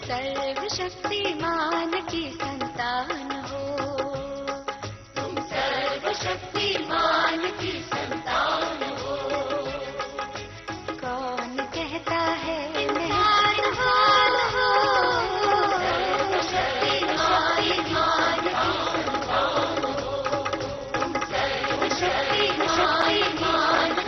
सर्वशक्तिमान की संतान हो, तुम सर्वशक्तिमान की संतान हो। कौन कहता है महान हो, सर्वशक्तिमान की संतान हो, तुम सर्वशक्तिमान की संतान हो।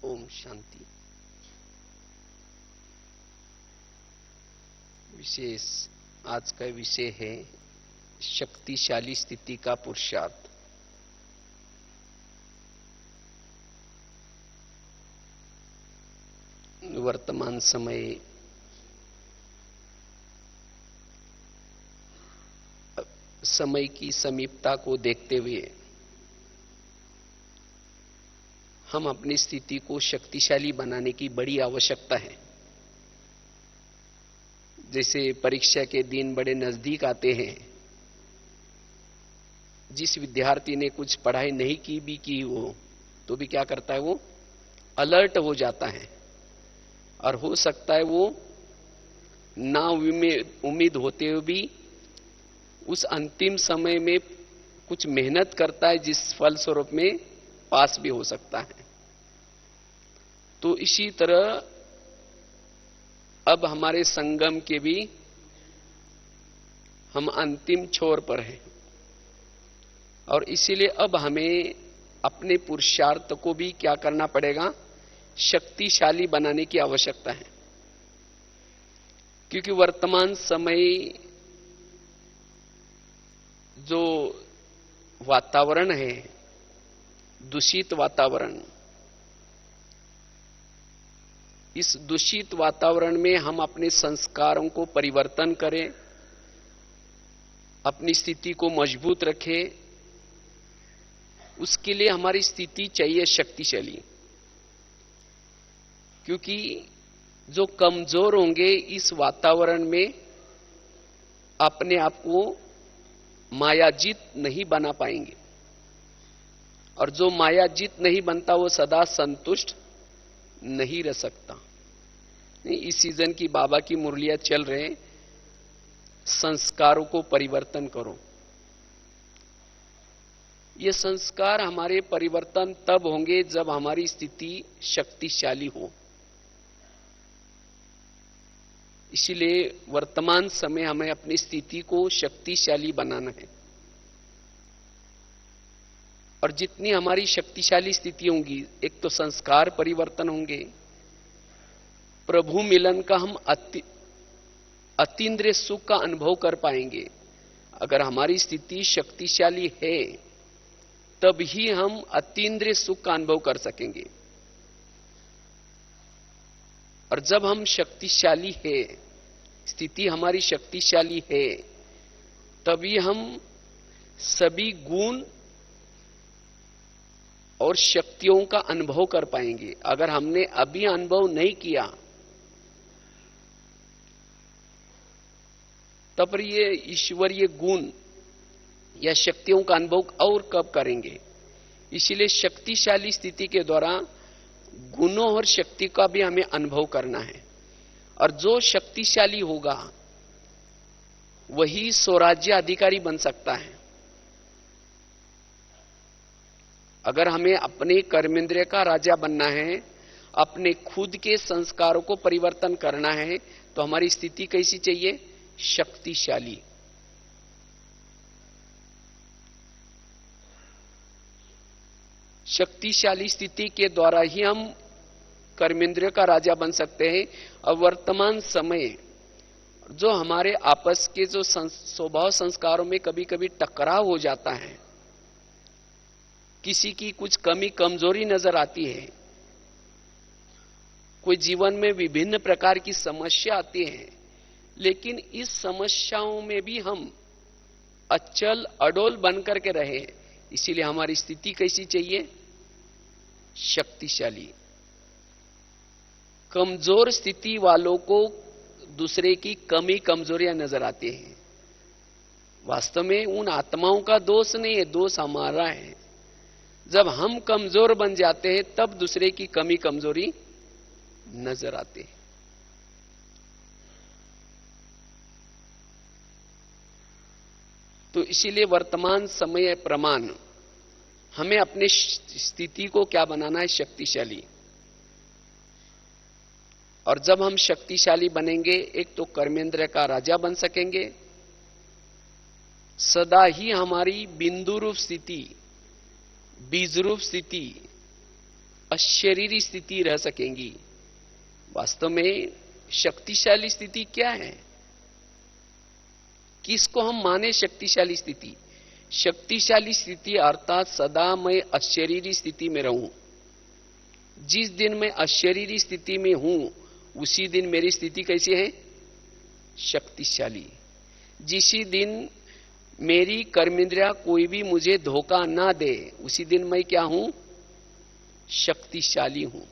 ओम शांति। विशेष आज का विषय है शक्तिशाली स्थिति का पुरुषार्थ। वर्तमान समय की समीपता को देखते हुए हम अपनी स्थिति को शक्तिशाली बनाने की बड़ी आवश्यकता है। जैसे परीक्षा के दिन बड़े नजदीक आते हैं, जिस विद्यार्थी ने कुछ पढ़ाई नहीं की भी की हो तो भी क्या करता है, वो अलर्ट हो जाता है और हो सकता है वो ना उम्मीद होते हुए भी उस अंतिम समय में कुछ मेहनत करता है जिस फलस्वरूप में पास भी हो सकता है। तो इसी तरह अब हमारे संगम के भी हम अंतिम छोर पर हैं और इसीलिए अब हमें अपने पुरुषार्थ को भी क्या करना पड़ेगा, शक्तिशाली बनाने की आवश्यकता है। क्योंकि वर्तमान समय जो वातावरण है, दूषित वातावरण, इस दूषित वातावरण में हम अपने संस्कारों को परिवर्तन करें, अपनी स्थिति को मजबूत रखें, उसके लिए हमारी स्थिति चाहिए शक्तिशाली। क्योंकि जो कमजोर होंगे इस वातावरण में अपने आप को मायाजीत नहीं बना पाएंगे, और जो मायाजीत नहीं बनता वो सदा संतुष्ट नहीं रह सकता। इस सीजन की बाबा की मुरलियां चल रहे हैं, संस्कारों को परिवर्तन करो। ये संस्कार हमारे परिवर्तन तब होंगे जब हमारी स्थिति शक्तिशाली हो। इसलिए वर्तमान समय हमें अपनी स्थिति को शक्तिशाली बनाना है, और जितनी हमारी शक्तिशाली स्थिति होंगी, एक तो संस्कार परिवर्तन होंगे, प्रभु मिलन का हम अतीन्द्रिय सुख का अनुभव कर पाएंगे। अगर हमारी स्थिति शक्तिशाली है तब ही हम अतीन्द्रिय सुख का अनुभव कर सकेंगे। और जब हम शक्तिशाली है, स्थिति हमारी शक्तिशाली है, तभी हम सभी गुण और शक्तियों का अनुभव कर पाएंगे। अगर हमने अभी अनुभव नहीं किया तब ये ईश्वरीय गुण या शक्तियों का अनुभव और कब करेंगे। इसलिए शक्तिशाली स्थिति के द्वारा गुणों और शक्ति का भी हमें अनुभव करना है, और जो शक्तिशाली होगा वही स्वराज्य अधिकारी बन सकता है। अगर हमें अपने कर्मेंद्रिय का राजा बनना है, अपने खुद के संस्कारों को परिवर्तन करना है, तो हमारी स्थिति कैसी चाहिए, शक्तिशाली। शक्तिशाली स्थिति के द्वारा ही हम कर्मेंद्रिय का राजा बन सकते हैं। और वर्तमान समय जो हमारे आपस के जो स्वभाव संस्कारों में कभी कभी टकराव हो जाता है, किसी की कुछ कमी कमजोरी नजर आती है, कोई जीवन में विभिन्न प्रकार की समस्या आती है, लेकिन इस समस्याओं में भी हम अचल अडोल बनकर के रहे, इसीलिए हमारी स्थिति कैसी चाहिए? शक्तिशाली। कमजोर स्थिति वालों को दूसरे की कमी कमजोरियां नजर आती हैं। वास्तव में उन आत्माओं का दोष नहीं है, दोष हमारा है। जब हम कमजोर बन जाते हैं तब दूसरे की कमी कमजोरी नजर आती है। तो इसीलिए वर्तमान समय प्रमाण हमें अपने स्थिति को क्या बनाना है? शक्तिशाली। और जब हम शक्तिशाली बनेंगे, एक तो कर्मेंद्र का राजा बन सकेंगे, सदा ही हमारी बिंदु रूप स्थिति, बीज रूप स्थिति, अशरीरी स्थिति रह सकेंगी। वास्तव में शक्तिशाली स्थिति क्या है? किसको हम माने शक्तिशाली स्थिति? शक्तिशाली स्थिति अर्थात सदा मैं अशरीरी स्थिति में रहूं। जिस दिन मैं अशरीरी स्थिति में हूं उसी दिन मेरी स्थिति कैसी है? शक्तिशाली। जिस दिन मेरी कर्मेंद्रिया कोई भी मुझे धोखा ना दे उसी दिन मैं क्या हूं? शक्तिशाली हूं।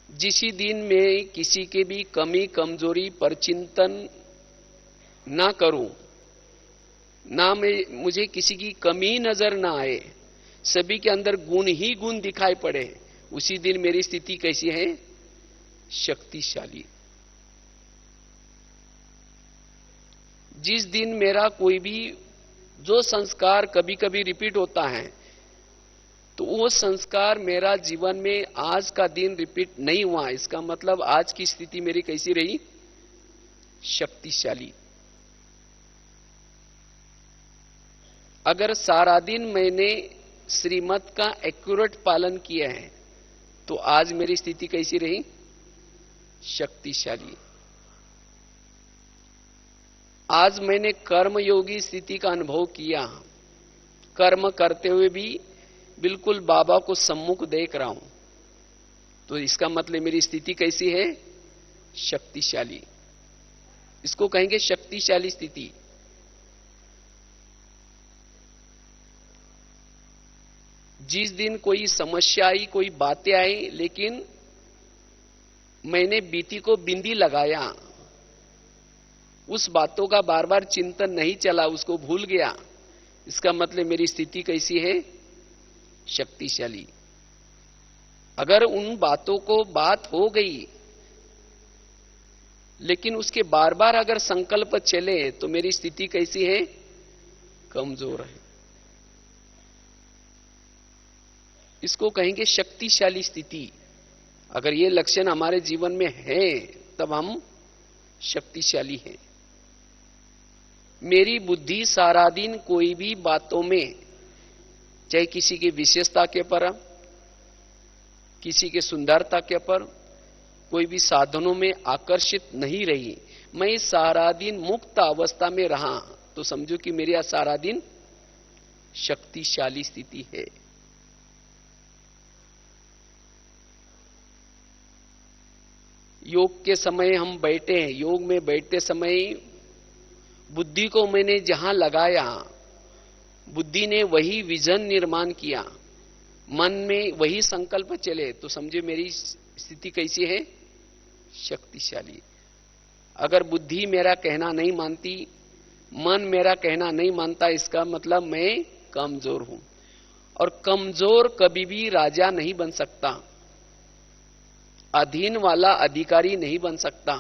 जिस दिन मैं किसी के भी कमी कमजोरी पर चिंतन ना करूं, ना मुझे किसी की कमी नजर ना आए, सभी के अंदर गुण ही गुण दिखाई पड़े, उसी दिन मेरी स्थिति कैसी है? शक्तिशाली। जिस दिन मेरा कोई भी जो संस्कार कभी कभी रिपीट होता है तो वो संस्कार मेरा जीवन में आज का दिन रिपीट नहीं हुआ, इसका मतलब आज की स्थिति मेरी कैसी रही? शक्तिशाली। अगर सारा दिन मैंने श्रीमत का एक्यूरेट पालन किया है तो आज मेरी स्थिति कैसी रही? शक्तिशाली। आज मैंने कर्मयोगी स्थिति का अनुभव किया, कर्म करते हुए भी बिल्कुल बाबा को सम्मुख देख रहा हूं, तो इसका मतलब मेरी स्थिति कैसी है? शक्तिशाली। इसको कहेंगे शक्तिशाली स्थिति। जिस दिन कोई समस्या आई, कोई बातें आई, लेकिन मैंने बीती को बिंदी लगाया, उस बातों का बार बार चिंतन नहीं चला, उसको भूल गया, इसका मतलब मेरी स्थिति कैसी है? शक्तिशाली। अगर उन बातों को बात हो गई लेकिन उसके बार बार अगर संकल्प चले तो मेरी स्थिति कैसी है? कमजोर है। इसको कहेंगे शक्तिशाली स्थिति। अगर ये लक्षण हमारे जीवन में है तब हम शक्तिशाली हैं। मेरी बुद्धि सारा दिन कोई भी बातों में, चाहे किसी की विशेषता के पर, किसी के सुंदरता के पर, कोई भी साधनों में आकर्षित नहीं रही। मैं सारा दिन मुक्त अवस्था में रहा तो समझो कि मेरी सारा दिन शक्तिशाली स्थिति है। योग के समय हम बैठे हैं, योग में बैठते समय बुद्धि को मैंने जहां लगाया, बुद्धि ने वही विजन निर्माण किया, मन में वही संकल्प चले, तो समझे मेरी स्थिति कैसी है? शक्तिशाली। अगर बुद्धि मेरा कहना नहीं मानती, मन मेरा कहना नहीं मानता, इसका मतलब मैं कमजोर हूं। और कमजोर कभी भी राजा नहीं बन सकता, अधीन वाला अधिकारी नहीं बन सकता।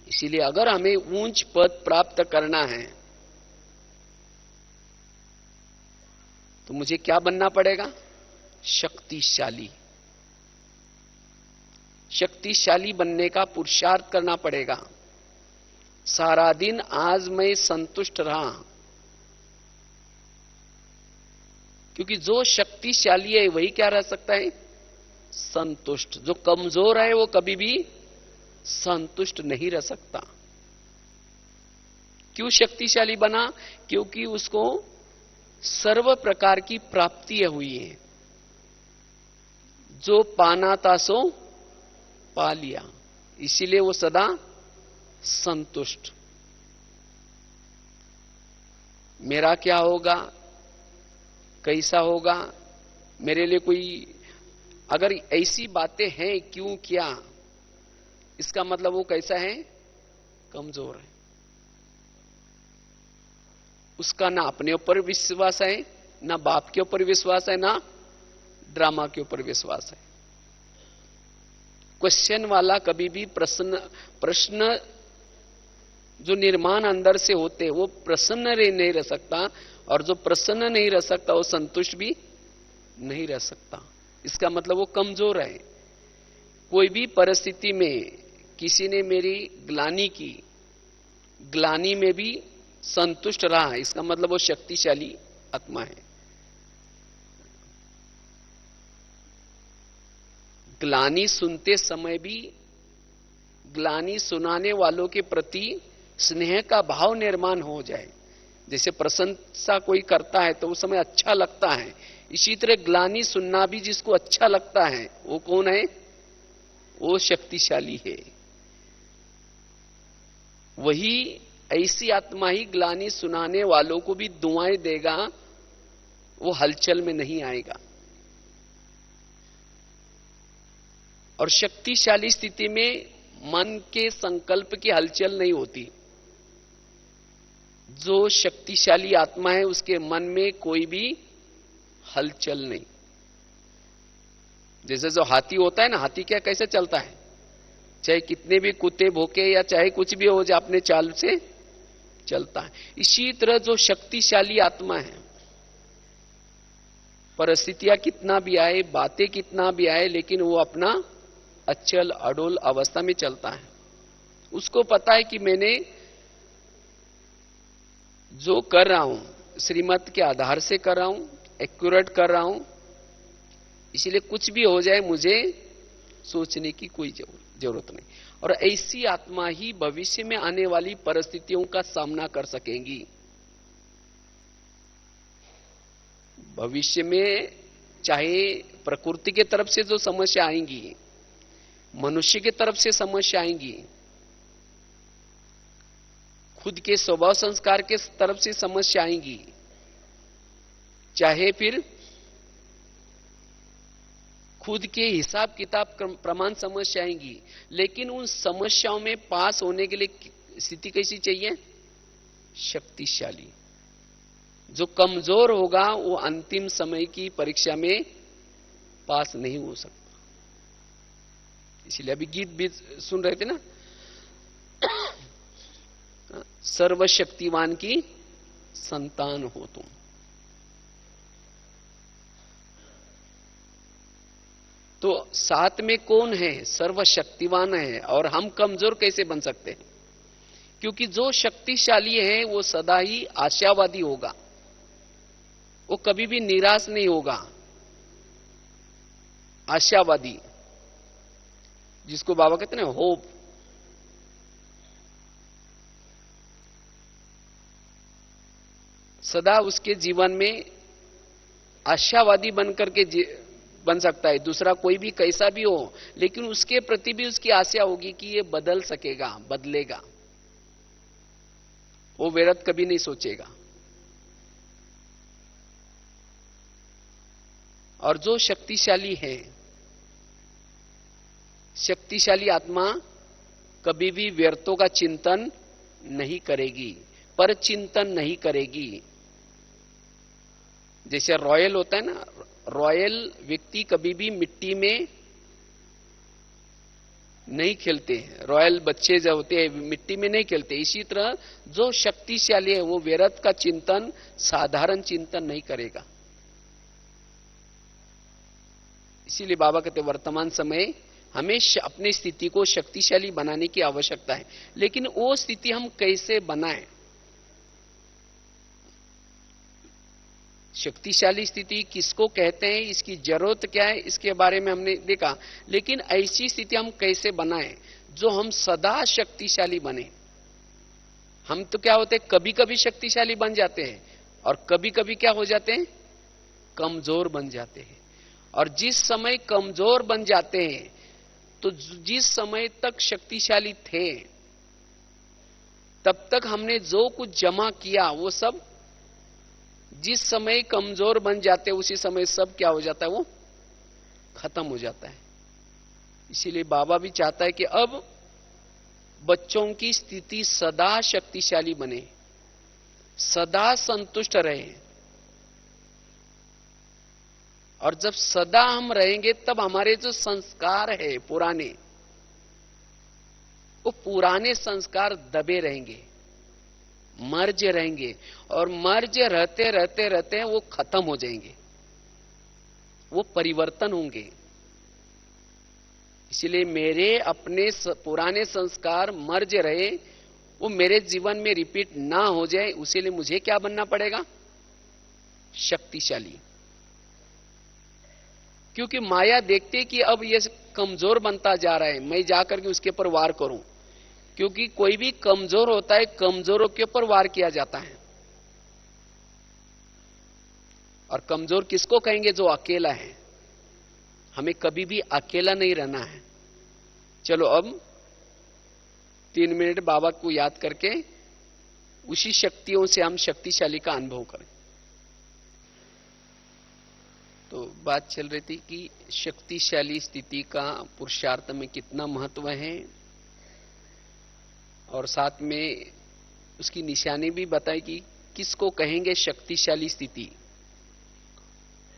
इसीलिए अगर हमें ऊंच पद प्राप्त करना है तो मुझे क्या बनना पड़ेगा? शक्तिशाली। शक्तिशाली बनने का पुरुषार्थ करना पड़ेगा। सारा दिन आज मैं संतुष्ट रहा, क्योंकि जो शक्तिशाली है वही क्या रह सकता है? संतुष्ट। जो कमजोर है वो कभी भी संतुष्ट नहीं रह सकता। क्यों शक्तिशाली बना? क्योंकि उसको सर्व प्रकार की प्राप्तियां हुई हैं। जो पाना था सो पा लिया, इसीलिए वो सदा संतुष्ट। मेरा क्या होगा? कैसा होगा, मेरे लिए कोई, अगर ऐसी बातें हैं क्यों क्या, इसका मतलब वो कैसा है, कमजोर है। उसका ना अपने ऊपर विश्वास है, ना बाप के ऊपर विश्वास है, ना ड्रामा के ऊपर विश्वास है। क्वेश्चन वाला कभी भी प्रश्न जो निर्माण अंदर से होते वो प्रसन्न नहीं रह सकता, और जो प्रसन्न नहीं रह सकता वो संतुष्ट भी नहीं रह सकता। इसका मतलब वो कमजोर है। कोई भी परिस्थिति में किसी ने मेरी ग्लानि की, ग्लानि में भी संतुष्ट रहा, इसका मतलब वो शक्तिशाली आत्मा है। ग्लानि सुनते समय भी ग्लानि सुनाने वालों के प्रति स्नेह का भाव निर्माण हो जाए। जैसे प्रशंसा कोई करता है तो उस समय अच्छा लगता है, इसी तरह ग्लानि सुनना भी जिसको अच्छा लगता है वो कौन है, वो शक्तिशाली है। वही ऐसी आत्मा ही ग्लानि सुनाने वालों को भी दुआएं देगा, वो हलचल में नहीं आएगा। और शक्तिशाली स्थिति में मन के संकल्प की हलचल नहीं होती। जो शक्तिशाली आत्मा है उसके मन में कोई भी हलचल नहीं। जैसे जो हाथी होता है ना, हाथी क्या कैसे चलता है, चाहे कितने भी कुत्ते भोंके या चाहे कुछ भी हो जाए अपने चाल से चलता है। इसी तरह जो शक्तिशाली आत्मा है, परिस्थितियां कितना भी आए, बातें कितना भी आए, लेकिन वो अपना अचल अडोल अवस्था में चलता है। उसको पता है कि मैंने जो कर रहा हूं श्रीमत के आधार से कर रहा हूं, एक्यूरेट कर रहा हूं, इसलिए कुछ भी हो जाए मुझे सोचने की कोई जरूरत नहीं। और ऐसी आत्मा ही भविष्य में आने वाली परिस्थितियों का सामना कर सकेंगी। भविष्य में चाहे प्रकृति की तरफ से जो समस्या आएंगी, मनुष्य की तरफ से समस्या आएंगी, खुद के स्वभाव संस्कार के तरफ से समस्या आएंगी, चाहे फिर खुद के हिसाब किताब प्रमाण समस्या आएंगी, लेकिन उन समस्याओं में पास होने के लिए स्थिति कैसी चाहिए, शक्तिशाली। जो कमजोर होगा वो अंतिम समय की परीक्षा में पास नहीं हो सकता। इसलिए अभी गीत भी सुन रहे थे ना, सर्वशक्तिवान की संतान हो तुम। तो साथ में कौन है, सर्वशक्तिवान है, और हम कमजोर कैसे बन सकते हैं? क्योंकि जो शक्तिशाली है वो सदा ही आशावादी होगा, वो कभी भी निराश नहीं होगा। आशावादी, जिसको बाबा कहते हैं ना होप, सदा उसके जीवन में आशावादी बनकर के बन सकता है। दूसरा कोई भी कैसा भी हो, लेकिन उसके प्रति भी उसकी आशा होगी कि ये बदल सकेगा, बदलेगा। वो व्यर्थ कभी नहीं सोचेगा। और जो शक्तिशाली है, शक्तिशाली आत्मा कभी भी व्यर्थों का चिंतन नहीं करेगी, पर चिंतन नहीं करेगी। जैसे रॉयल होता है ना, रॉयल व्यक्ति कभी भी मिट्टी में नहीं खेलते हैं। रॉयल बच्चे जो होते हैं मिट्टी में नहीं खेलते। इसी तरह जो शक्तिशाली है वो व्यर्थ का चिंतन, साधारण चिंतन नहीं करेगा। इसीलिए बाबा कहते वर्तमान समय हमें अपनी स्थिति को शक्तिशाली बनाने की आवश्यकता है, लेकिन वो स्थिति हम कैसे बनाएं? शक्तिशाली स्थिति किसको कहते हैं, इसकी जरूरत क्या है, इसके बारे में हमने देखा। लेकिन ऐसी स्थिति हम कैसे बनाएं जो हम सदा शक्तिशाली बने? हम तो क्या होते हैं, कभी कभी शक्तिशाली बन जाते हैं और कभी कभी क्या हो जाते हैं, कमजोर बन जाते हैं। और जिस समय कमजोर बन जाते हैं तो जिस समय तक शक्तिशाली थे तब तक हमने जो कुछ जमा किया वो सब जिस समय कमजोर बन जाते उसी समय सब क्या हो जाता है, वो खत्म हो जाता है। इसीलिए बाबा भी चाहता है कि अब बच्चों की स्थिति सदा शक्तिशाली बने, सदा संतुष्ट रहे। और जब सदा हम रहेंगे तब हमारे जो संस्कार है पुराने, वो पुराने संस्कार दबे रहेंगे, मर्ज रहेंगे, और मर्ज रहते रहते रहते वो खत्म हो जाएंगे, वो परिवर्तन होंगे। इसलिए मेरे अपने पुराने संस्कार मर्ज रहे, वो मेरे जीवन में रिपीट ना हो जाए, उसीलिए मुझे क्या बनना पड़ेगा, शक्तिशाली। क्योंकि माया देखती कि अब ये कमजोर बनता जा रहा है, मैं जाकर के उसके ऊपर वार करूं। क्योंकि कोई भी कमजोर होता है, कमजोरों के ऊपर वार किया जाता है। और कमजोर किसको कहेंगे, जो अकेला है। हमें कभी भी अकेला नहीं रहना है। चलो अब 3 मिनट बाबा को याद करके उसी शक्तियों से हम शक्तिशाली का अनुभव करें। तो बात चल रही थी कि शक्तिशाली स्थिति का पुरुषार्थ में कितना महत्व है, और साथ में उसकी निशानी भी बताई कि किसको कहेंगे शक्तिशाली स्थिति।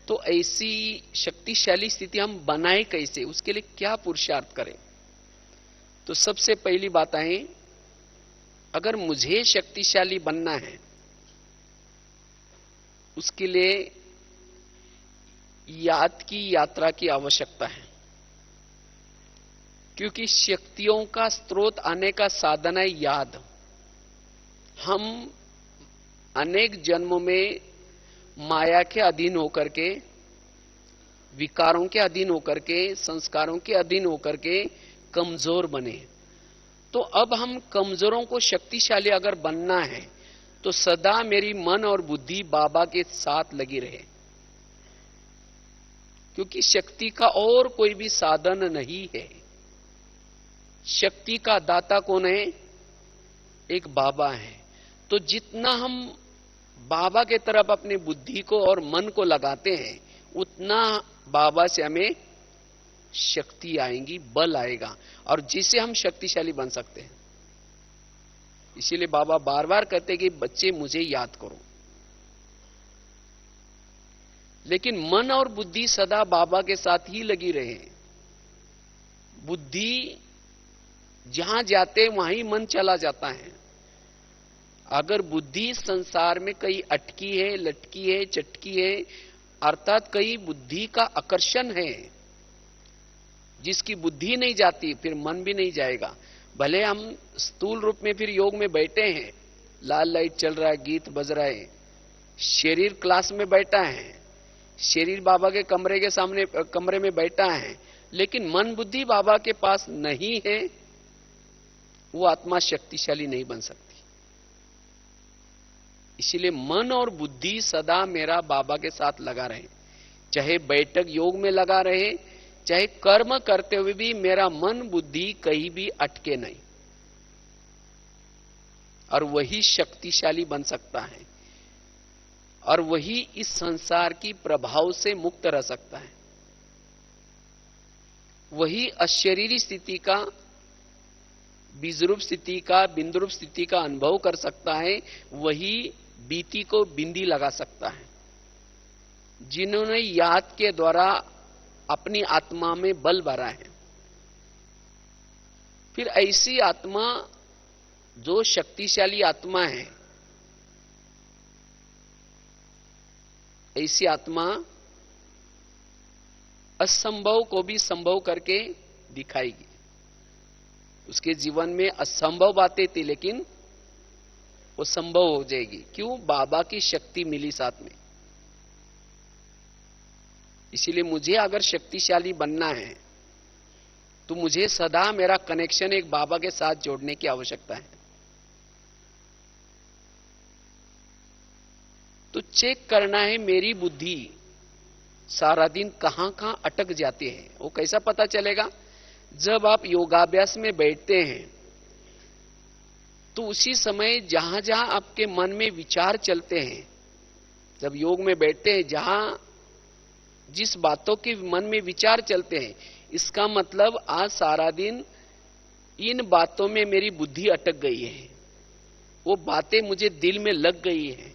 तो ऐसी शक्तिशाली स्थिति हम बनाए कैसे, उसके लिए क्या पुरुषार्थ करें। तो सबसे पहली बात है, अगर मुझे शक्तिशाली बनना है, उसके लिए याद की यात्रा की आवश्यकता है। क्योंकि शक्तियों का स्रोत आने का साधन है याद। हम अनेक जन्मों में माया के अधीन होकर के, विकारों के अधीन होकर के, संस्कारों के अधीन होकर के कमजोर बने। तो अब हम कमजोरों को शक्तिशाली अगर बनना है, तो सदा मेरी मन और बुद्धि बाबा के साथ लगी रहे। क्योंकि शक्ति का और कोई भी साधन नहीं है। शक्ति का दाता कौन है, एक बाबा है। तो जितना हम बाबा के तरफ अपनी बुद्धि को और मन को लगाते हैं, उतना बाबा से हमें शक्ति आएगी, बल आएगा, और जिससे हम शक्तिशाली बन सकते हैं। इसीलिए बाबा बार बार कहते हैं कि बच्चे मुझे याद करो। लेकिन मन और बुद्धि सदा बाबा के साथ ही लगी रहे। बुद्धि जहां जाते वहां ही मन चला जाता है। अगर बुद्धि संसार में कहीं अटकी है, लटकी है, चटकी है, अर्थात कहीं बुद्धि का आकर्षण है, जिसकी बुद्धि नहीं जाती, फिर मन भी नहीं जाएगा। भले हम स्थूल रूप में फिर योग में बैठे हैं, लाल लाइट चल रहा है, गीत बज रहा है, शरीर क्लास में बैठा है, शरीर बाबा के कमरे के सामने कमरे में बैठा है, लेकिन मन बुद्धि बाबा के पास नहीं है, वो आत्मा शक्तिशाली नहीं बन सकती। इसीलिए मन और बुद्धि सदा मेरा बाबा के साथ लगा रहे। चाहे बैठक योग में लगा रहे, चाहे कर्म करते हुए भी मेरा मन बुद्धि कहीं भी अटके नहीं, और वही शक्तिशाली बन सकता है, और वही इस संसार की प्रभाव से मुक्त रह सकता है। वही अशरीरी स्थिति का, बीजरूप स्थिति का, बिंदुरूप स्थिति का अनुभव कर सकता है। वही बीती को बिंदी लगा सकता है। जिन्होंने याद के द्वारा अपनी आत्मा में बल भरा है। फिर ऐसी आत्मा जो शक्तिशाली आत्मा है, ऐसी आत्मा असंभव को भी संभव करके दिखाएगी। उसके जीवन में असंभव बातें थी, लेकिन वो संभव हो जाएगी। क्यों? बाबा की शक्ति मिली साथ में। इसीलिए मुझे अगर शक्तिशाली बनना है, तो मुझे सदा मेरा कनेक्शन एक बाबा के साथ जोड़ने की आवश्यकता है। तो चेक करना है मेरी बुद्धि सारा दिन कहां कहां अटक जाती है। वो कैसा पता चलेगा? जब आप योगाभ्यास में बैठते हैं, तो उसी समय जहां जहां आपके मन में विचार चलते हैं, जब योग में बैठते हैं, जहां जिस बातों के मन में विचार चलते हैं, इसका मतलब आज सारा दिन इन बातों में मेरी बुद्धि अटक गई है, वो बातें मुझे दिल में लग गई है,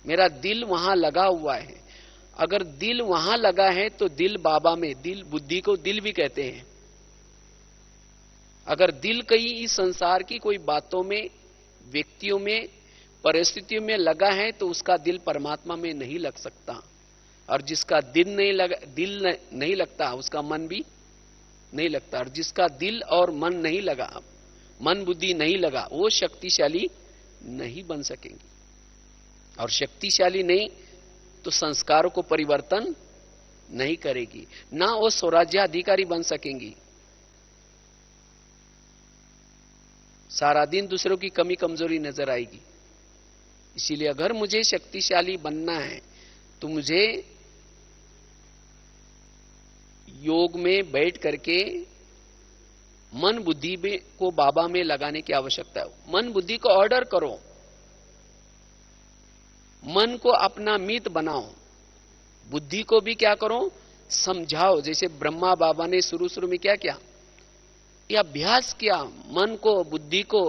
मेरा दिल वहां लगा हुआ है। अगर दिल वहां लगा है तो दिल बाबा में, दिल, बुद्धि को दिल भी कहते हैं। अगर दिल कहीं इस संसार की कोई बातों में, व्यक्तियों में, परिस्थितियों में लगा है तो उसका दिल परमात्मा में नहीं लग सकता। और जिसका दिल नहीं लगता उसका मन भी नहीं लगता। और जिसका दिल और मन नहीं लगा, मन बुद्धि नहीं लगा, वो शक्तिशाली नहीं बन सकेंगे। और शक्तिशाली नहीं तो संस्कारों को परिवर्तन नहीं करेगी, ना वो स्वराज्याधिकारी बन सकेंगी। सारा दिन दूसरों की कमी कमजोरी नजर आएगी। इसीलिए अगर मुझे शक्तिशाली बनना है तो मुझे योग में बैठ करके मन बुद्धि को बाबा में लगाने की आवश्यकता है। मन बुद्धि को ऑर्डर करो, मन को अपना मित्र बनाओ, बुद्धि को भी क्या करो, समझाओ। जैसे ब्रह्मा बाबा ने शुरू में क्या किया, ये अभ्यास किया, मन को, बुद्धि को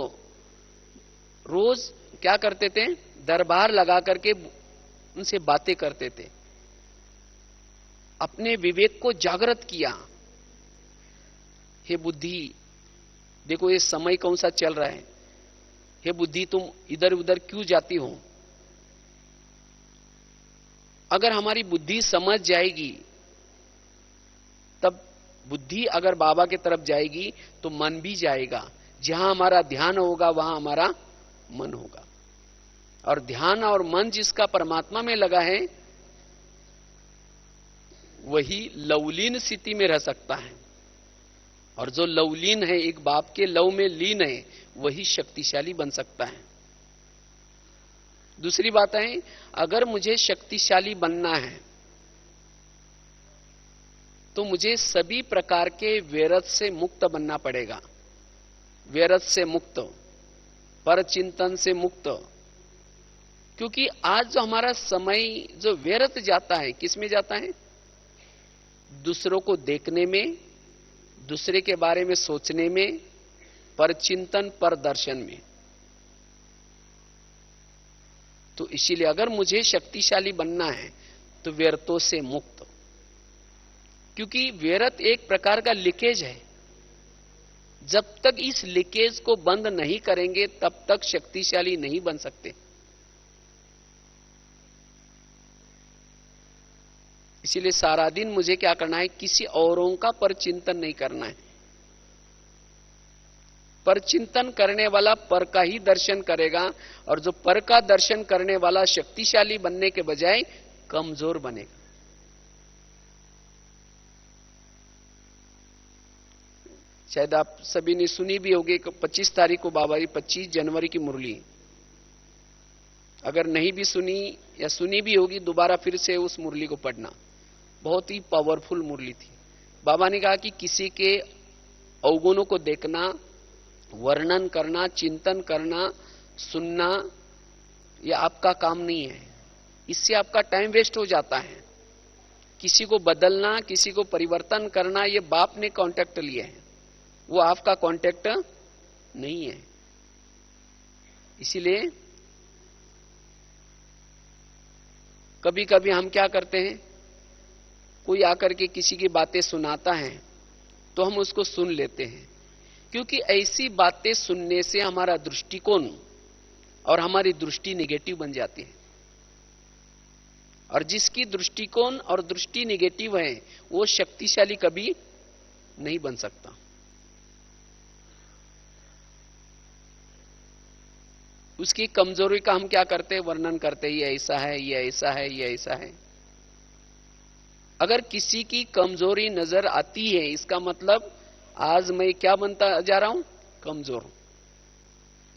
रोज क्या करते थे, दरबार लगा करके उनसे बातें करते थे, अपने विवेक को जागृत किया। हे बुद्धि, देखो ये समय कौन सा चल रहा है, हे बुद्धि तुम इधर उधर क्यों जाती हो। अगर हमारी बुद्धि समझ जाएगी, तब बुद्धि अगर बाबा की तरफ जाएगी तो मन भी जाएगा। जहां हमारा ध्यान होगा वहां हमारा मन होगा। और ध्यान और मन जिसका परमात्मा में लगा है वही लवलीन स्थिति में रह सकता है। और जो लवलीन है, एक बाप के लव में लीन है, वही शक्तिशाली बन सकता है। दूसरी बात है, अगर मुझे शक्तिशाली बनना है तो मुझे सभी प्रकार के व्यर्थ से मुक्त बनना पड़ेगा। व्यर्थ से मुक्त, पर चिंतन से मुक्त। क्योंकि आज जो हमारा समय जो व्यर्थ जाता है, किसमें जाता है, दूसरों को देखने में, दूसरे के बारे में सोचने में, पर चिंतन, पर दर्शन में। तो इसीलिए अगर मुझे शक्तिशाली बनना है तो व्यर्थों से मुक्त। क्योंकि व्यर्थ एक प्रकार का लीकेज है, जब तक इस लीकेज को बंद नहीं करेंगे तब तक शक्तिशाली नहीं बन सकते। इसीलिए सारा दिन मुझे क्या करना है, किसी औरों का परचिंतन नहीं करना है। परचिंतन करने वाला पर का ही दर्शन करेगा, और जो पर का दर्शन करने वाला शक्तिशाली बनने के बजाय कमजोर बनेगा। शायद आप सभी ने सुनी भी होगी कि 25 तारीख को बाबा की 25 जनवरी की मुरली, अगर नहीं भी सुनी या सुनी भी होगी, दोबारा फिर से उस मुरली को पढ़ना। बहुत ही पावरफुल मुरली थी। बाबा ने कहा कि किसी के अवगुणों को देखना, वर्णन करना, चिंतन करना, सुनना, यह आपका काम नहीं है। इससे आपका टाइम वेस्ट हो जाता है। किसी को बदलना, किसी को परिवर्तन करना, यह बाप ने कॉन्टेक्ट लिया है, वो आपका कॉन्टेक्ट नहीं है। इसीलिए कभी कभी हम क्या करते हैं, कोई आकर के किसी की बातें सुनाता है तो हम उसको सुन लेते हैं, क्योंकि ऐसी बातें सुनने से हमारा दृष्टिकोण और हमारी दृष्टि नेगेटिव बन जाती है। और जिसकी दृष्टिकोण और दृष्टि नेगेटिव है वो शक्तिशाली कभी नहीं बन सकता। उसकी कमजोरी का हम क्या करते हैं, वर्णन करते हैं, ये ऐसा है, ये ऐसा है, ये ऐसा है। अगर किसी की कमजोरी नजर आती है, इसका मतलब आज मैं क्या बनता जा रहा हूं, कमजोर।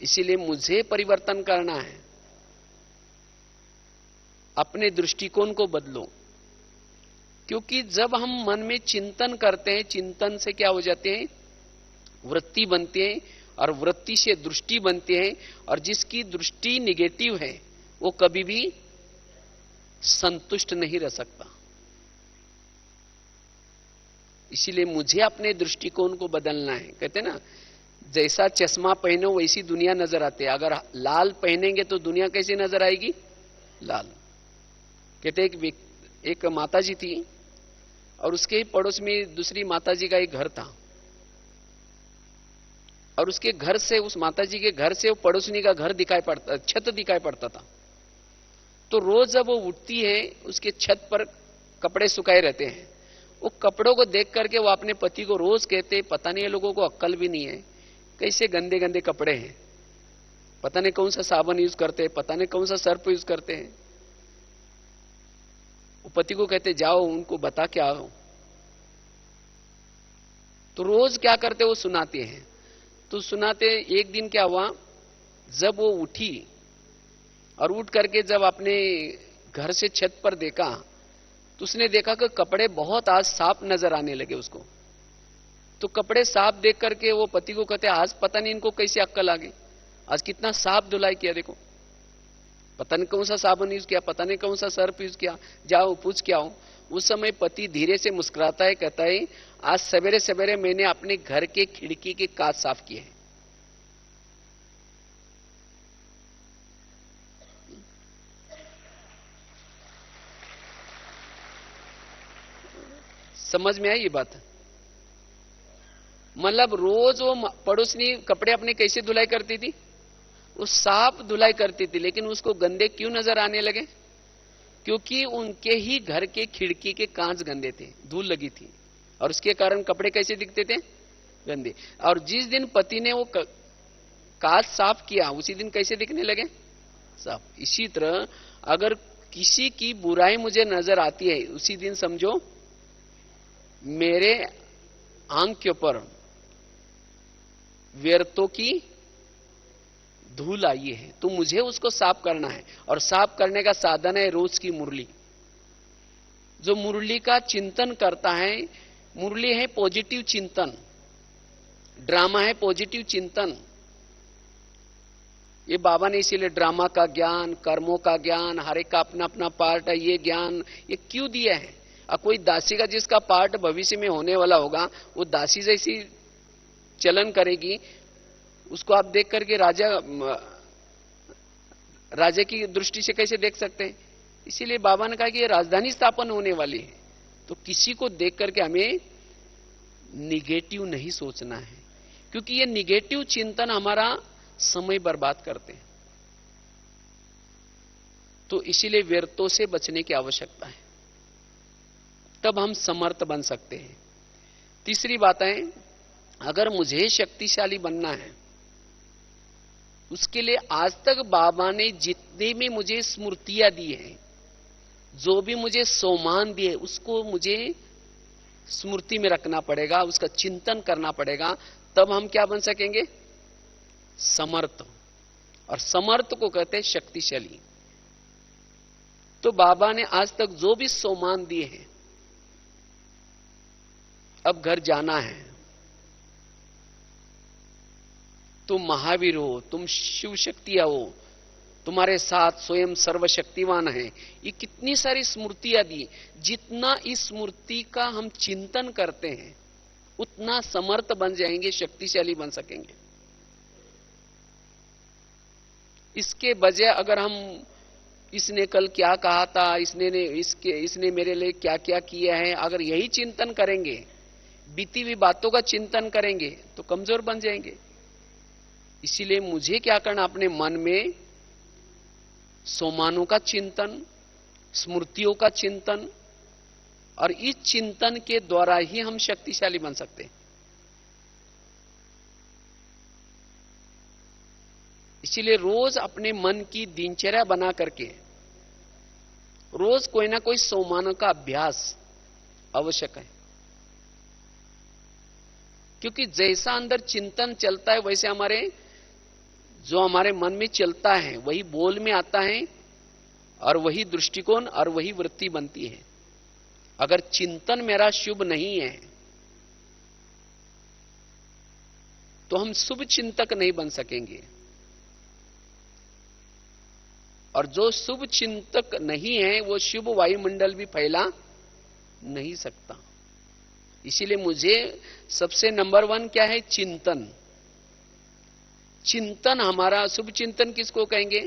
इसीलिए मुझे परिवर्तन करना है। अपने दृष्टिकोण को बदलो। क्योंकि जब हम मन में चिंतन करते हैं, चिंतन से क्या हो जाते हैं, वृत्ति बनती है, और वृत्ति से दृष्टि बनती है। और जिसकी दृष्टि निगेटिव है वो कभी भी संतुष्ट नहीं रह सकता। इसीलिए मुझे अपने दृष्टिकोण को बदलना है। कहते ना, जैसा चश्मा पहनो वैसी दुनिया नजर आती है। अगर लाल पहनेंगे तो दुनिया कैसी नजर आएगी? लाल। कहते एक माता जी थी और उसके ही पड़ोस में दूसरी माता जी का एक घर था, और उसके घर से, उस माता जी के घर से वो पड़ोसनी का घर दिखाई पड़ता, छत दिखाई पड़ता था। तो रोज जब वो उठती है, उसके छत पर कपड़े सुखाए रहते हैं। वो कपड़ों को देख करके वो अपने पति को रोज कहते, पता नहीं ये लोगों को अक्ल भी नहीं है, कैसे गंदे गंदे कपड़े हैं, पता नहीं कौन सा साबुन यूज करते हैं, पता नहीं कौन सा सर्फ यूज करते हैं। वो पति को कहते, जाओ उनको बता के आओ। तो रोज क्या करते, वो सुनाते हैं। तो सुनाते, एक दिन क्या हुआ, जब वो उठी और उठ करके जब अपने घर से छत पर देखा, तो उसने देखा कि कपड़े बहुत आज साफ नजर आने लगे उसको। तो कपड़े साफ देख करके वो पति को कहते, आज पता नहीं इनको कैसे अक्ल आ गई, आज कितना साफ धुलाई किया, देखो पता नहीं कौन सा साबुन यूज किया, पता नहीं कौन सा सर्फ यूज किया, जाओ पूछ के आओ। उस समय पति धीरे से मुस्कुराता है, कहता है, आज सवेरे सवेरे मैंने अपने घर के खिड़की के कांच साफ किए हैं। समझ में आई ये बात? मतलब रोज वो पड़ोसनी कपड़े अपने कैसे धुलाई करती थी? वो साफ धुलाई करती थी, लेकिन उसको गंदे क्यों नजर आने लगे? क्योंकि उनके ही घर के खिड़की के कांच गंदे थे, धूल लगी थी, और उसके कारण कपड़े कैसे दिखते थे? गंदे। और जिस दिन पति ने वो कांच साफ किया, उसी दिन कैसे दिखने लगे? साफ। इसी तरह अगर किसी की बुराई मुझे नजर आती है, उसी दिन समझो मेरे आंख के ऊपर व्यर्थों की धूल आई है, तो मुझे उसको साफ करना है। और साफ करने का साधन है रोज की मुरली। जो मुरली का चिंतन करता है, मुरली है पॉजिटिव चिंतन, ड्रामा है पॉजिटिव चिंतन। ये बाबा ने इसीलिए ड्रामा का ज्ञान, कर्मों का ज्ञान, हर एक का अपना अपना पार्ट है, ये ज्ञान ये क्यों दिया है? अब कोई दासी का जिसका पार्ट भविष्य में होने वाला होगा, वो दासी जैसी चलन करेगी, उसको आप देख करके राजा की दृष्टि से कैसे देख सकते हैं? इसीलिए बाबा ने कहा कि ये राजधानी स्थापन होने वाली है, तो किसी को देख करके हमें निगेटिव नहीं सोचना है, क्योंकि ये निगेटिव चिंतन हमारा समय बर्बाद करते हैं। तो इसीलिए व्यर्थों से बचने की आवश्यकता है, तब हम समर्थ बन सकते हैं। तीसरी बात है, अगर मुझे शक्तिशाली बनना है, उसके लिए आज तक बाबा ने जितने भी मुझे स्मृतियां दी हैं, जो भी मुझे सम्मान दिए, उसको मुझे स्मृति में रखना पड़ेगा, उसका चिंतन करना पड़ेगा, तब हम क्या बन सकेंगे? समर्थ। और समर्थ को कहते हैं शक्तिशाली। तो बाबा ने आज तक जो भी सम्मान दिए हैं, अब घर जाना है, तुम महावीर हो, तुम शिव शक्तियां हो, तुम्हारे साथ स्वयं सर्वशक्तिवान है, ये कितनी सारी स्मृतियां दी। जितना इस स्मृति का हम चिंतन करते हैं, उतना समर्थ बन जाएंगे, शक्तिशाली बन सकेंगे। इसके बजाय अगर हम इसने कल क्या कहा था, इसने मेरे लिए क्या क्या किया है, अगर यही चिंतन करेंगे, बीती हुई बातों का चिंतन करेंगे, तो कमजोर बन जाएंगे। इसीलिए मुझे क्या करना, अपने मन में सम्मानों का चिंतन, स्मृतियों का चिंतन, और इस चिंतन के द्वारा ही हम शक्तिशाली बन सकते हैं। इसीलिए रोज अपने मन की दिनचर्या बना करके रोज कोई ना कोई सम्मानों का अभ्यास आवश्यक है, क्योंकि जैसा अंदर चिंतन चलता है, वैसे जो हमारे मन में चलता है वही बोल में आता है, और वही दृष्टिकोण और वही वृत्ति बनती है। अगर चिंतन मेरा शुभ नहीं है, तो हम शुभ चिंतक नहीं बन सकेंगे। और जो शुभ चिंतक नहीं है वो शुभ वायुमंडल भी फैला नहीं सकता। इसीलिए मुझे सबसे नंबर 1 क्या है? चिंतन। चिंतन हमारा, शुभ चिंतन किसको कहेंगे?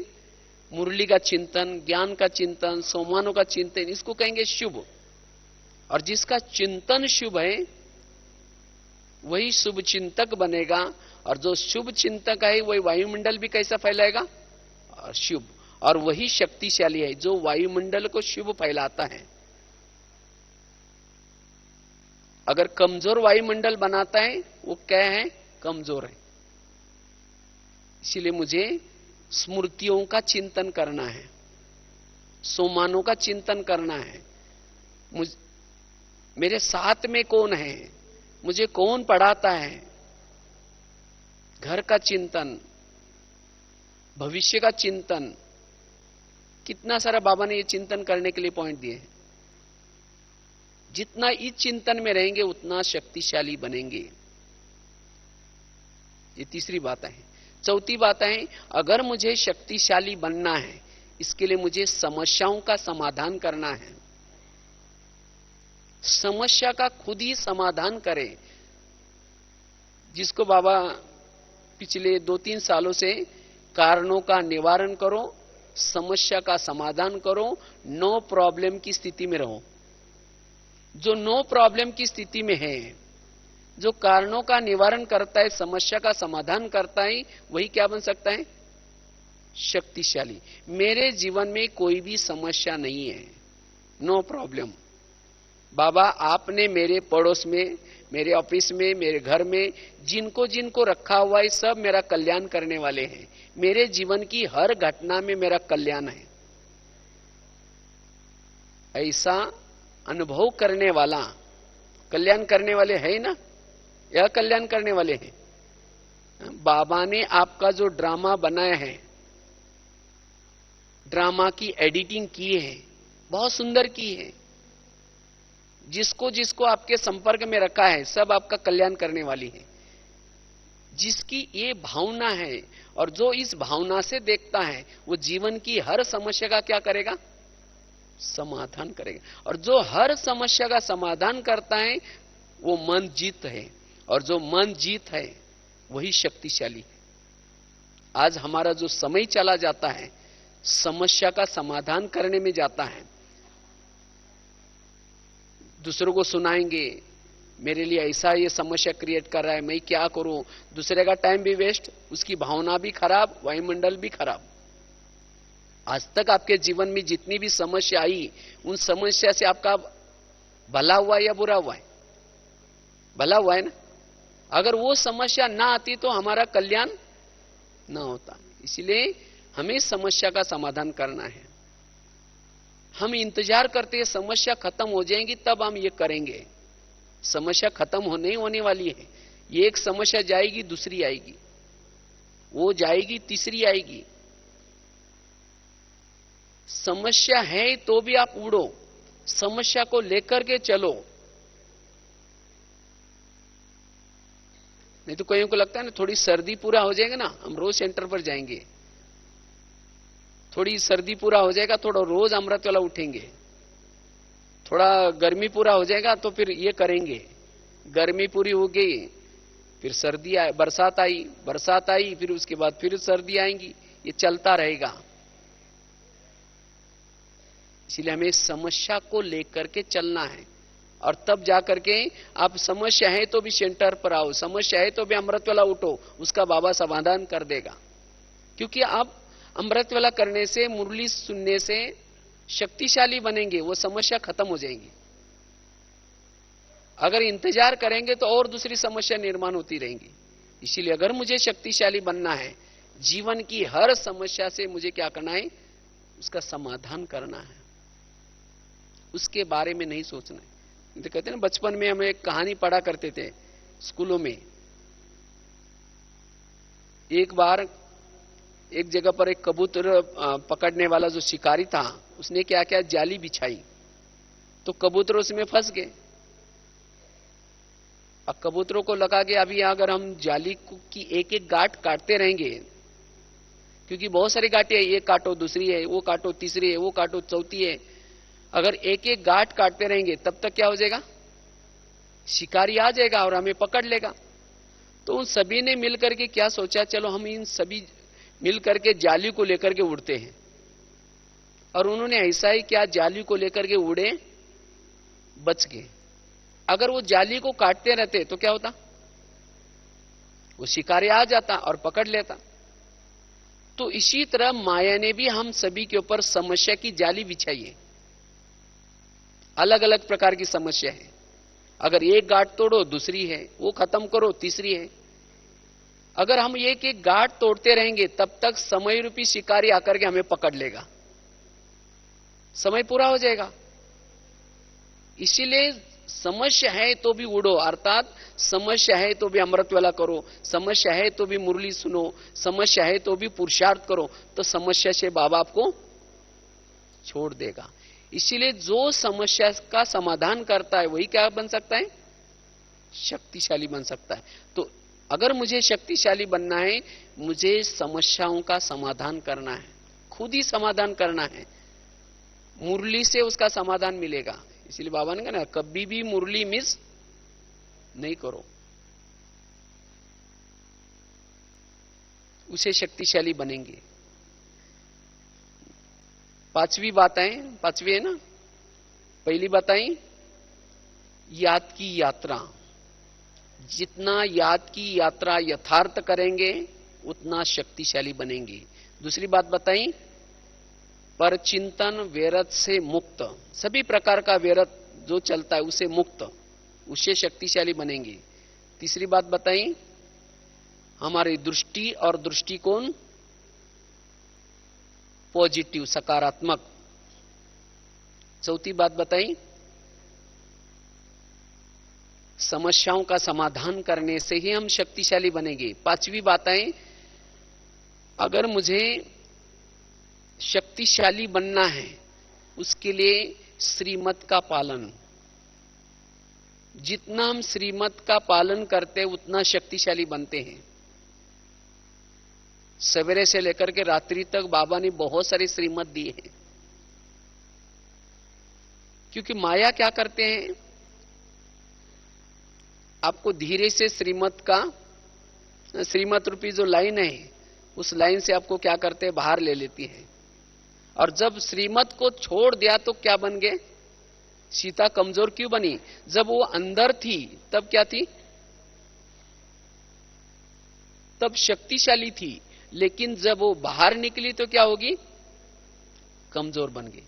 मुरली का चिंतन, ज्ञान का चिंतन, सोमानों का चिंतन, इसको कहेंगे शुभ। और जिसका चिंतन शुभ है वही शुभ चिंतक बनेगा। और जो शुभ चिंतक है वही वायुमंडल भी कैसा फैलाएगा? शुभ। और वही शक्तिशाली है जो वायुमंडल को शुभ फैलाता है। अगर कमजोर वायुमंडल बनाता है वो क्या है? कमजोर है। इसीलिए मुझे स्मृतियों का चिंतन करना है, सोमानों का चिंतन करना है। मेरे साथ में कौन है, मुझे कौन पढ़ाता है, घर का चिंतन, भविष्य का चिंतन। कितना सारा बाबा ने ये चिंतन करने के लिए पॉइंट दिए हैं। जितना इस चिंतन में रहेंगे उतना शक्तिशाली बनेंगे। ये तीसरी बात है। चौथी बात है, अगर मुझे शक्तिशाली बनना है इसके लिए मुझे समस्याओं का समाधान करना है। समस्या का खुद ही समाधान करें। जिसको बाबा पिछले 2-3 सालों से कारणों का निवारण करो, समस्या का समाधान करो, नो प्रॉब्लम की स्थिति में रहो। जो नो प्रॉब्लम की स्थिति में है, जो कारणों का निवारण करता है, समस्या का समाधान करता है, वही क्या बन सकता है? शक्तिशाली। मेरे जीवन में कोई भी समस्या नहीं है, नो प्रॉब्लम। बाबा आपने मेरे पड़ोस में, मेरे ऑफिस में, मेरे घर में जिनको जिनको रखा हुआ है सब मेरा कल्याण करने वाले हैं। मेरे जीवन की हर घटना में मेरा कल्याण है। ऐसा अनुभव करने वाला, कल्याण करने वाले है ना, या कल्याण करने वाले हैं? बाबा ने आपका जो ड्रामा बनाया है, ड्रामा की एडिटिंग की है, बहुत सुंदर की है। जिसको जिसको आपके संपर्क में रखा है सब आपका कल्याण करने वाली है। जिसकी ये भावना है और जो इस भावना से देखता है वो जीवन की हर समस्या का क्या करेगा? समाधान करेगा। और जो हर समस्या का समाधान करता है वो मन जीत है। और जो मन जीत है वही शक्तिशाली है। आज हमारा जो समय चला जाता है समस्या का समाधान करने में जाता है। दूसरों को सुनाएंगे, मेरे लिए ऐसा ये समस्या क्रिएट कर रहा है, मैं क्या करूं। दूसरे का टाइम भी वेस्ट, उसकी भावना भी खराब, वायुमंडल भी खराब। आज तक आपके जीवन में जितनी भी समस्या आई उन समस्या से आपका भला हुआ या बुरा हुआ है? भला हुआ है ना। अगर वो समस्या ना आती तो हमारा कल्याण ना होता। इसलिए हमें समस्या का समाधान करना है। हम इंतजार करते हैं समस्या खत्म हो जाएगी तब हम ये करेंगे। समस्या खत्म नहीं होने वाली है। ये एक समस्या जाएगी दूसरी आएगी, वो जाएगी तीसरी आएगी। समस्या है तो भी आप उड़ो, समस्या को लेकर के चलो। नहीं तो कईयों को लगता है ना थोड़ी सर्दी पूरा हो जाएगा ना हम रोज सेंटर पर जाएंगे, थोड़ी सर्दी पूरा हो जाएगा थोड़ा रोज अमृत वाला उठेंगे, थोड़ा गर्मी पूरा हो जाएगा तो फिर ये करेंगे। गर्मी पूरी हो गई फिर सर्दी आई, बरसात आई फिर उसके बाद फिर सर्दी आएंगी, ये चलता रहेगा। इसलिए हमें समस्या को लेकर के चलना है। और तब जाकर के आप समस्या है तो भी सेंटर पर आओ, समस्या है तो भी अमृत वाला उठो, उसका बाबा समाधान कर देगा। क्योंकि आप अमृत वाला करने से, मुरली सुनने से शक्तिशाली बनेंगे, वो समस्या खत्म हो जाएंगी। अगर इंतजार करेंगे तो और दूसरी समस्या निर्माण होती रहेंगी। इसीलिए अगर मुझे शक्तिशाली बनना है, जीवन की हर समस्या से मुझे क्या करना है? उसका समाधान करना है, उसके बारे में नहीं सोचना है। तो कहते हैं ना, बचपन में हम एक कहानी पढ़ा करते थे स्कूलों में। एक बार एक जगह पर एक कबूतर पकड़ने वाला जो शिकारी था उसने क्या किया, जाली बिछाई तो कबूतर उसमें फंस गए। अब कबूतरों को लगा कि अभी अगर हम जाली की एक एक गांठ काटते रहेंगे, क्योंकि बहुत सारी गांठें हैं, ये काटो दूसरी है, वो काटो तीसरी है, वो काटो चौथी है। अगर एक एक गांठ काटते रहेंगे तब तक क्या हो जाएगा, शिकारी आ जाएगा और हमें पकड़ लेगा। तो उन सभी ने मिलकर के क्या सोचा, चलो हम इन सभी मिलकर के जाली को लेकर के उड़ते हैं। और उन्होंने ऐसा ही किया, जाली को लेकर के उड़े, बच गए। अगर वो जाली को काटते रहते तो क्या होता, वो शिकारी आ जाता और पकड़ लेता। तो इसी तरह माया ने भी हम सभी के ऊपर समस्या की जाली बिछाई है। अलग अलग प्रकार की समस्या है। अगर एक गांठ तोड़ो दूसरी है, वो खत्म करो तीसरी है। अगर हम एक एक गांठ तोड़ते रहेंगे तब तक समय रूपी शिकारी आकर के हमें पकड़ लेगा, समय पूरा हो जाएगा। इसीलिए समस्या है तो भी उड़ो, अर्थात समस्या है तो भी अमृत वाला करो, समस्या है तो भी मुरली सुनो, समस्या है तो भी पुरुषार्थ करो, तो समस्या से बाबा आपको छोड़ देगा। इसीलिए जो समस्या का समाधान करता है वही क्या बन सकता है, शक्तिशाली बन सकता है। तो अगर मुझे शक्तिशाली बनना है, मुझे समस्याओं का समाधान करना है, खुद ही समाधान करना है। मुरली से उसका समाधान मिलेगा। इसलिए बाबा ने कहा ना, कभी भी मुरली मिस नहीं करो, उसे शक्तिशाली बनेंगे। पांचवी बात है, पांचवी है ना, पहली बताई याद की यात्रा। जितना याद की यात्रा यथार्थ करेंगे उतना शक्तिशाली बनेंगे। दूसरी बात बताई, पर चिंतन व्यर्थ से मुक्त, सभी प्रकार का व्यर्थ जो चलता है उसे मुक्त, उससे शक्तिशाली बनेंगे। तीसरी बात बताई, हमारी दृष्टि और दृष्टिकोण पॉजिटिव, सकारात्मक। चौथी बात बताई, समस्याओं का समाधान करने से ही हम शक्तिशाली बनेंगे। पांचवी बात है, अगर मुझे शक्तिशाली बनना है उसके लिए श्रीमत का पालन, जितना हम श्रीमत का पालन करते उतना शक्तिशाली बनते हैं। सवेरे से लेकर के रात्रि तक बाबा ने बहुत सारे श्रीमत दिए हैं। क्योंकि माया क्या करते हैं, आपको धीरे से श्रीमत रूपी जो लाइन है उस लाइन से आपको क्या करते हैं, बाहर ले लेती है। और जब श्रीमत को छोड़ दिया तो क्या बन गए, सीता कमजोर क्यों बनी, जब वो अंदर थी तब क्या थी, तब शक्तिशाली थी, लेकिन जब वो बाहर निकली तो क्या होगी, कमजोर बन गई।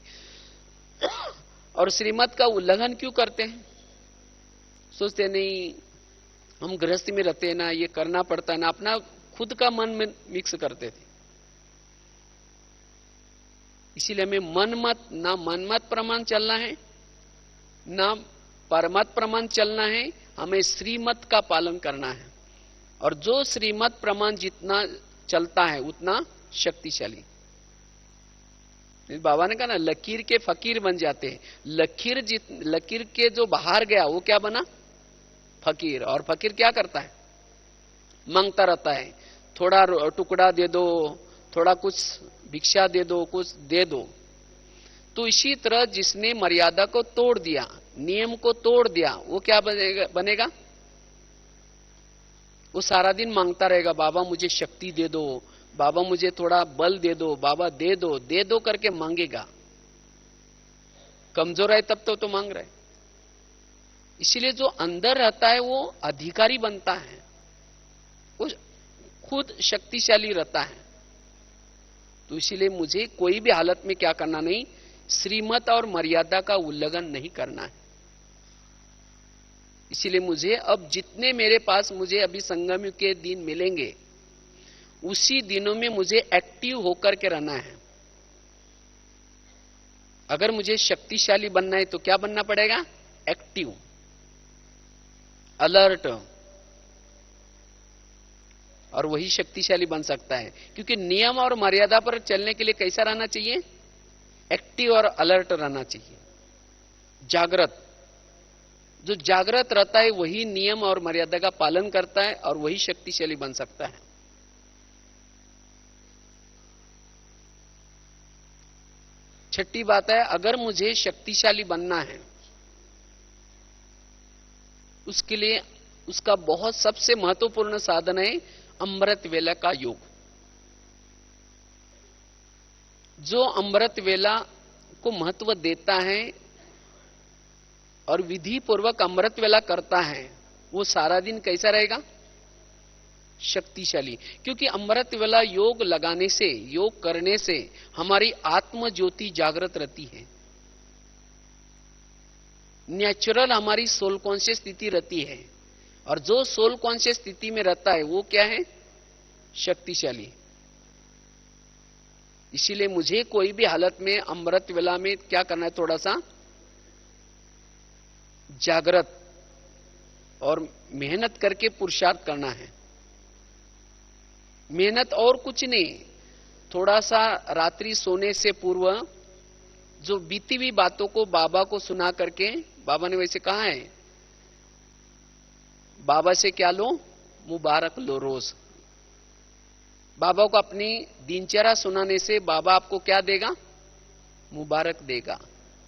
और श्रीमत का उल्लंघन क्यों करते हैं, सोचते नहीं हम गृहस्थी में रहते हैं ना, ये करना पड़ता है ना, अपना खुद का मन में मिक्स करते थे। इसीलिए हमें मनमत प्रमाण चलना है, ना परमत प्रमाण चलना है, हमें श्रीमत का पालन करना है। और जो श्रीमत प्रमाण जितना चलता है उतना शक्तिशाली। बाबा ने कहा ना, लकीर के फकीर बन जाते हैं। लकीर के जो बाहर गया वो क्या बना, फकीर। और फकीर क्या करता है, मांगता रहता है, थोड़ा टुकड़ा दे दो, थोड़ा कुछ भिक्षा दे दो, कुछ दे दो। तो इसी तरह जिसने मर्यादा को तोड़ दिया, नियम को तोड़ दिया, वो क्या बनेगा, वो सारा दिन मांगता रहेगा, बाबा मुझे शक्ति दे दो, बाबा मुझे थोड़ा बल दे दो, बाबा दे दो करके मांगेगा। कमजोर है तब तो मांग रहा है। इसलिए जो अंदर रहता है वो अधिकारी बनता है, वो खुद शक्तिशाली रहता है। तो इसीलिए मुझे कोई भी हालत में क्या करना नहीं, श्रीमत और मर्यादा का उल्लंघन नहीं करना है। इसीलिए मुझे अब जितने मेरे पास मुझे अभी संगम युग के दिन मिलेंगे उसी दिनों में मुझे एक्टिव होकर के रहना है। अगर मुझे शक्तिशाली बनना है तो क्या बनना पड़ेगा, एक्टिव, अलर्ट। और वही शक्तिशाली बन सकता है। क्योंकि नियम और मर्यादा पर चलने के लिए कैसा रहना चाहिए, एक्टिव और अलर्ट रहना चाहिए, जागृत। जो जागृत रहता है वही नियम और मर्यादा का पालन करता है और वही शक्तिशाली बन सकता है। छठी बात है, अगर मुझे शक्तिशाली बनना है, उसके लिए उसका बहुत सबसे महत्वपूर्ण साधन है अमृत वेला का योग। जो अमृत वेला को महत्व देता है और विधि पूर्वक अमृत वेला करता है, वो सारा दिन कैसा रहेगा? शक्तिशाली। क्योंकि अमृत वेला योग लगाने से, योग करने से हमारी आत्म ज्योति जागृत रहती है, नेचुरल हमारी सोल कॉन्शियस स्थिति रहती है। और जो सोल कॉन्शियस स्थिति में रहता है वो क्या है? शक्तिशाली। इसीलिए मुझे कोई भी हालत में अमृत वेला में क्या करना है? थोड़ा सा जागृत और मेहनत करके पुरुषार्थ करना है। मेहनत और कुछ नहीं, थोड़ा सा रात्रि सोने से पूर्व जो बीती हुई बातों को बाबा को सुना करके, बाबा ने वैसे कहा है, बाबा से क्या लो? मुबारक लो रोज। बाबा को अपनी दिनचर्या सुनाने से बाबा आपको क्या देगा? मुबारक देगा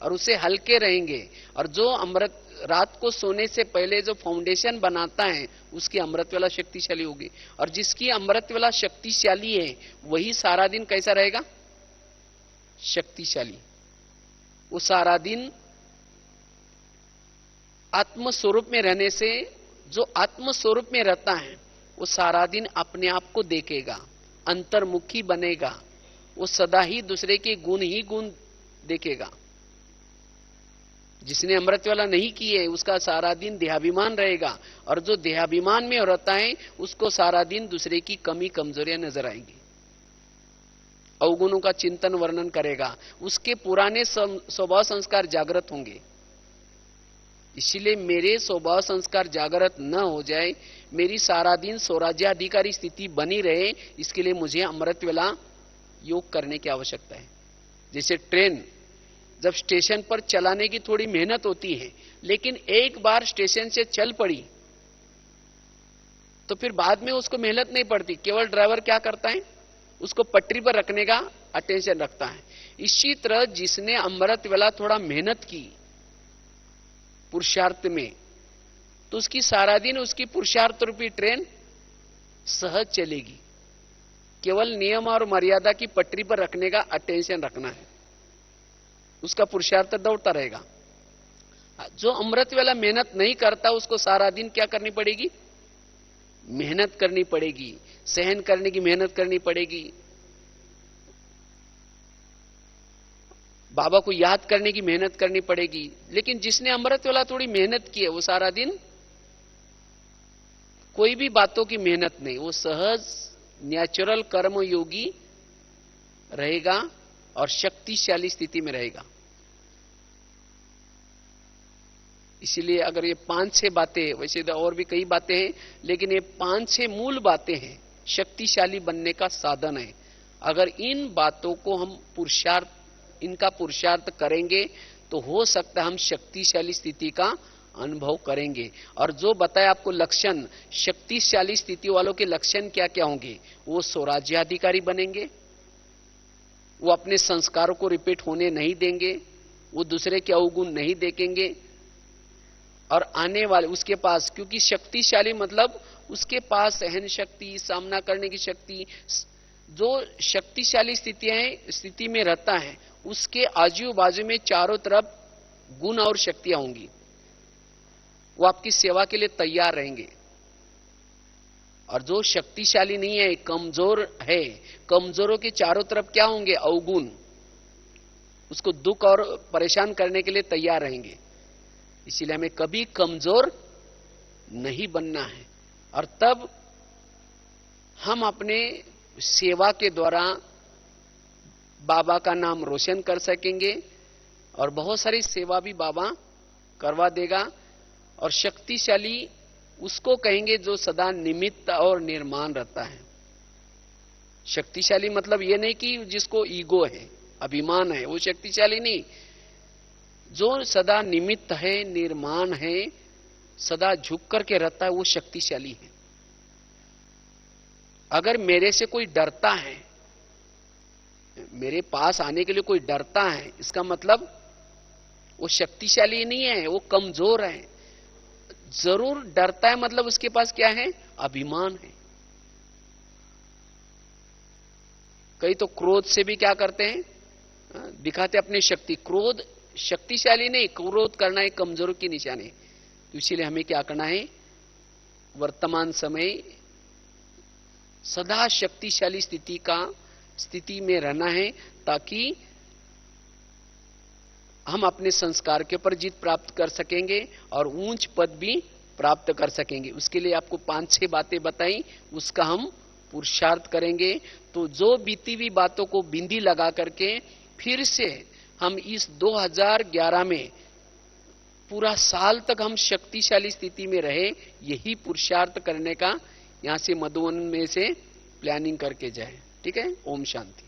और उसे हल्के रहेंगे। और जो अमृत रात को सोने से पहले जो फाउंडेशन बनाता है उसकी अमृत वेला शक्तिशाली होगी। और जिसकी अमृत वेला शक्तिशाली है वही सारा दिन कैसा रहेगा? शक्तिशाली। वो सारा दिन आत्म स्वरूप में रहने से, जो आत्म स्वरूप में रहता है वो सारा दिन अपने आप को देखेगा, अंतर्मुखी बनेगा, वो सदा ही दूसरे के गुण ही गुण देखेगा। जिसने अमृत वेला नहीं की है उसका सारा दिन देहाभिमान रहेगा, और जो देहाभिमान में रहता है उसको सारा दिन दूसरे की कमी कमजोरियां नजर आएंगी, अवगुणों का चिंतन वर्णन करेगा, उसके पुराने स्वभाव संस्कार जागृत होंगे। इसीलिए मेरे स्वभाव संस्कार जागृत न हो जाए, मेरी सारा दिन स्वराज्याधिकारी स्थिति बनी रहे, इसके लिए मुझे अमृत वेला योग करने की आवश्यकता है। जैसे ट्रेन जब स्टेशन पर चलाने की थोड़ी मेहनत होती है, लेकिन एक बार स्टेशन से चल पड़ी तो फिर बाद में उसको मेहनत नहीं पड़ती, केवल ड्राइवर क्या करता है? उसको पटरी पर रखने का अटेंशन रखता है। इसी तरह जिसने अमृत वेला थोड़ा मेहनत की पुरुषार्थ में, तो उसकी सारा दिन उसकी पुरुषार्थ रूपी ट्रेन सहज चलेगी। केवल नियम और मर्यादा की पटरी पर रखने का अटेंशन रखना है, उसका पुरुषार्थ दौड़ता रहेगा। जो अमृत वेला मेहनत नहीं करता उसको सारा दिन क्या करनी पड़ेगी? मेहनत करनी पड़ेगी, सहन करने की मेहनत करनी पड़ेगी, बाबा को याद करने की मेहनत करनी पड़ेगी। लेकिन जिसने अमृत वेला थोड़ी मेहनत की है वो सारा दिन कोई भी बातों की मेहनत नहीं, वो सहज नेचुरल कर्म योगी रहेगा और शक्तिशाली स्थिति में रहेगा। इसीलिए अगर ये 5-6 बातें, वैसे तो और भी कई बातें हैं, लेकिन ये 5-6 मूल बातें हैं, शक्तिशाली बनने का साधन है। अगर इन बातों को हम इनका पुरुषार्थ करेंगे तो हो सकता है हम शक्तिशाली स्थिति का अनुभव करेंगे। और जो बताया आपको लक्षण, शक्तिशाली स्थिति वालों के लक्षण क्या क्या होंगे? वो स्वराज्याधिकारी बनेंगे, वो अपने संस्कारों को रिपीट होने नहीं देंगे, वो दूसरे के अवगुण नहीं देखेंगे, और आने वाले उसके पास, क्योंकि शक्तिशाली मतलब उसके पास सहन शक्ति, सामना करने की शक्ति, जो शक्तिशाली स्थिति में रहता है उसके आजू बाजू में चारों तरफ गुण और शक्तियां होंगी, वो आपकी सेवा के लिए तैयार रहेंगे। और जो शक्तिशाली नहीं है, कमजोर है, कमजोरों के चारों तरफ क्या होंगे? अवगुण, उसको दुख और परेशान करने के लिए तैयार रहेंगे। इसीलिए हमें कभी कमजोर नहीं बनना है, और तब हम अपने सेवा के द्वारा बाबा का नाम रोशन कर सकेंगे, और बहुत सारी सेवा भी बाबा करवा देगा। और शक्तिशाली उसको कहेंगे जो सदा निमित्त और निर्माण रहता है। शक्तिशाली मतलब ये नहीं कि जिसको ईगो है, अभिमान है, वो शक्तिशाली नहीं। जो सदा निमित्त है, निर्माण है, सदा झुक करके रहता है, वो शक्तिशाली है। अगर मेरे से कोई डरता है मेरे पास आने के लिए कोई डरता है, इसका मतलब वो शक्तिशाली नहीं है, वो कमजोर है। जरूर डरता है मतलब उसके पास क्या है? अभिमान है। कई तो क्रोध से भी क्या करते हैं? दिखाते अपनी शक्ति। क्रोध शक्तिशाली नहीं, क्रोध करना एक कमजोर की निशानी। तो इसीलिए हमें क्या करना है? वर्तमान समय सदा शक्तिशाली स्थिति में रहना है, ताकि हम अपने संस्कार के ऊपर जीत प्राप्त कर सकेंगे और ऊंच पद भी प्राप्त कर सकेंगे। उसके लिए आपको 5-6 बातें बताई, उसका हम पुरुषार्थ करेंगे। तो जो बीती हुई बातों को बिंदी लगा करके फिर से हम इस 2011 में पूरा साल तक हम शक्तिशाली स्थिति में रहे, यही पुरुषार्थ करने का यहां से मधुवन में से प्लानिंग करके जाए। ठीक है? ओम शांति।